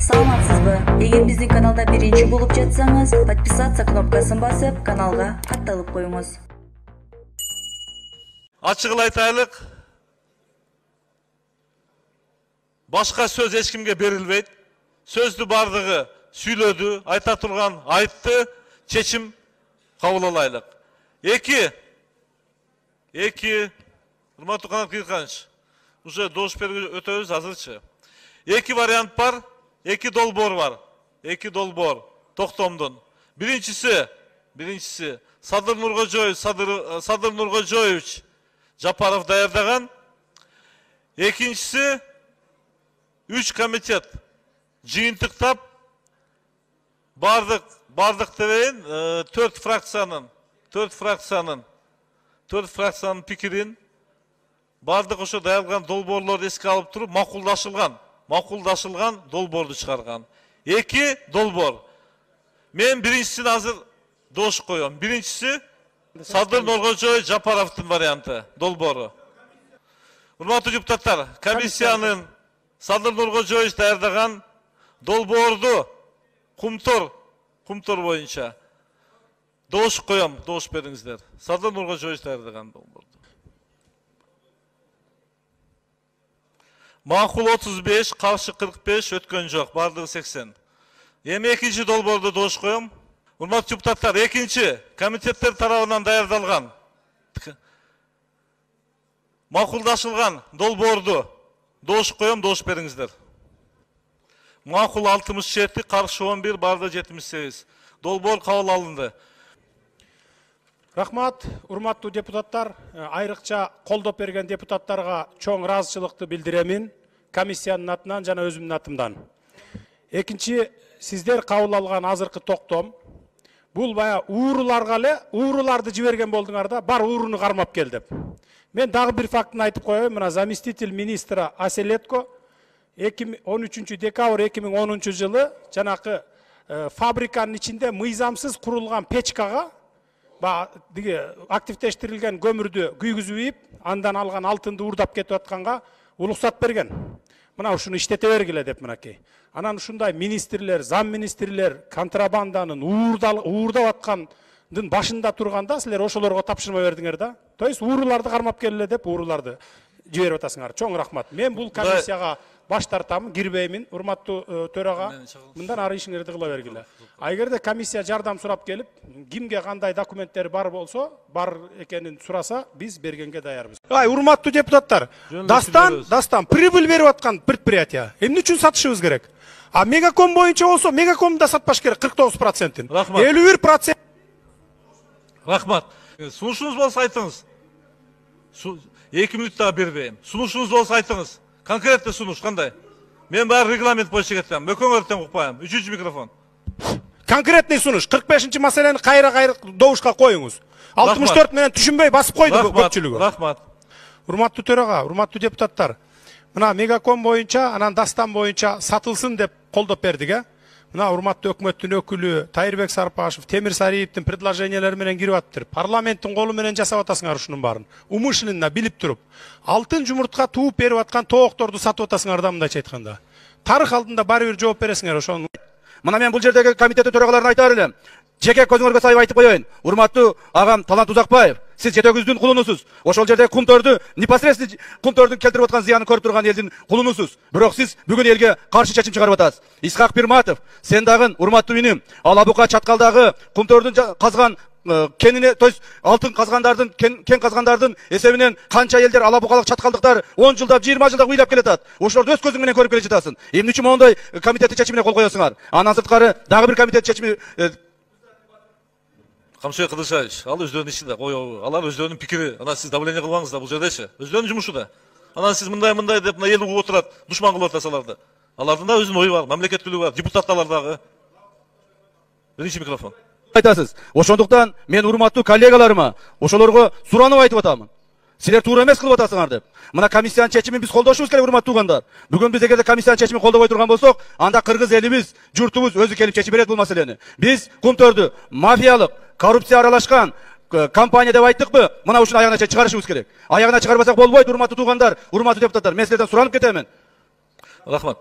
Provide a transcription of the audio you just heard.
Саламатсызбы? Эгер биздин каналда биринчи болуп жатсаңыз, подписаться кнопкасын басып, каналга катталып коюңуз. Ачыгыл айтайлык, башка сөз эч кимге берилбейт. Сөздү бардыгы сүйлөдү, айта турган айтты, чечим кабыл алайлык. Эки, урматтуу Канат Кыйырканович, уже добуш берүүгө өтөбүз азырчы. Эки вариант бар, эки долбоор бар. Эки долбоор токтомдун. Биринчиси Садыр Нуркожоевич Жапаров даярдаган. Экинчиси 3 комитет жыйынтыктап бардык дебейин 4 фракциянын пикирин бардык ошо даярдалган долбоорлорду эске алып туруп макулдашылган долбоорду чыгарган. Эки долбоор. Мен биринчисин азыр дош коем. Биринчиси Садыр Нуркожоевич Жапаровдун варианты долбоору. Урматтуу депутаттар, комиссиянын Садыр Нуркожоевич даярдаган долбоорду кумтор боюнча дош коем, дош бериңиздер. Садыр Нуркожоевич даярдаган долбоорду. Макул 35, каршы 45, өткөн жок, бардыгы 80. Эми экинчи долбоорду дош коем. Урматтуу депутаттар, экинчи комитеттер тарабынан даярдалган макулдашылган долбоорду дош коем, дош бериңиздер. Макул 67, каршы 11, барды 78. Долбоор кабыл алынды. Рахмат, урматтуу депутаттар, айрыкча колдоп берген депутаттарга чоң ыраазычылыкты билдиремин, комиссиянын атынан жана өзүмдүн атымдан. Экинчи, сиздер кабыл алган азыркы токтом, бул бая ууруларга эле, ууруларды жиберген болдуңар да, бар ууруну кармап кел деп. Мен дагы бир фактын айтып коеюн, мына заместитель министра Аселетко 13 декабрь 2010 жылы жанакы фабриканын ичинде мыйзамсыз курулган печкага активдештирилген көмүрдү күйгүзүп ийип, андан алган алтынды уурдап кетип атканга уруксат берген. Мына ушуну иштете бергиле деп мынакей. Анан ушундай министрлер, зам министрлер контрабанданын уурдап аткандын башында турганда силер ошолорго тапшырма бердиңер да. То есть ууруларды кармап келеле деп ууруларды жиберип атасыңар. Чоң рахмат. Мен бул комиссияга баш тартам, кирбеймин. Урматтуу төрага, мындан ары ишиңерди кыла бергиле. Эгерде комиссия жардам сурап келип, кимге кандай документтер бар болсо, бар экенин сураса, биз бергенге даярбыз. Урматтуу депутаттар, дастан прибыль берип аткан предприятие. Эмне үчүн сатышыбыз керек? А Мегаком боюнча болсо, Мегакомду да сатпаш керек 49%. 51%. Рахмат. Сунушуңуз болсо айтыңыз. 2 мүнөт дагы бербейм. Сунушуңуз болсо айтыңыз. Конкретный сунуш кандай? Мен баары регламент боюнча кетем. Мөкөңөрдөн укпайм. 3-чү микрофон. Конкретный сунуш. 45-чи маселени кайра добушка коюңуз. 64 менен түшүнбөй басып койду көпчүлүгү. Рахмат. Урматтуу төрага, урматтуу депутаттар. Мына Мегаком боюнча, анан Дастан боюнча сатылсын деп колдоп бердик, Мына урматтуу өкмөттүн өкүлү Тайырбек Сарпашев, Темир Сариевдин предложениялары менен кирип атыптыр. Парламенттин колу менен жасап атасыңар ушунун баарын. Умышленно билип туруп, алтын жумуртка тууп берип аткан тоокторду сатып атасыңар да мындайча айтканда. Тарых алдында баары бир жооп бересиңер ошону. Мына мен бул жердеги комитеттин төрагаларын айтар элем. Жеке көзүңөргө сайып айтып коеюн. Урматтуу агам Талант Узакбаев, сиз жетөгүздүн кулунусуз. Ошол жерде кумторду, непосредственно кумтордун келтирип аткан зыянын көрүп турган элдин кулунусуз. Бирок сиз бүгүн элге каршы чечим чыгарып атасыз. Исхак Пирматов, сен дагы урматтуу иним, Алабука чаткалдагы кумтордун казган кенине, то есть алтын казгандардын, кен казгандардын эсебинен канча элдер Алабукалык чаткалдыктар 10 жылдап, 20 жылдап уйлап келатат. Ошолорду өз көзүң менен көрүп келе жатасың. Эмне үчүн моундай комитеттин чечимине кол коесуңар? Андан сырткары дагы бир комитет чечими Камшой Кыдыршаевич, ал өздөрүнүн ишинде, алар өздөрүнүн пикири. Анан сиз давление кылбаңыз да бул жердечи. Өздөрүнүн жумушу да. Анан сиз мындай деп мына элди угуп отурат, душман кылып атасаларды. Алардын да өзүнүн ою бар, мамлекеттүүлүгү бар, депутаттар дагы. Биринчи микрофон. Айтасыз. Ошондуктан мен урматтуу коллегаларыма ошолорго суранып айтып атамын. Силер туура эмес кылып атасыңар деп. Мына комиссиянын чечимин биз колдошубуз керек, урматтуу угандар. Бүгүн биз эгерде комиссиянын чечимин колдобой турган болсок, анда кыргыз элибиз, журтубуз өзү келип чечип берет бул маселени. Биз кумторду мафиялык, коррупция аралашкан компания деп айттыкпы? Мына ушуну аягына чыгарышыбыз керек. Аягына чыгарбасак болбойт, урматтуу туугандар, урматтуу депутаттар. Мен силерден суранып кетемин. Рахмат.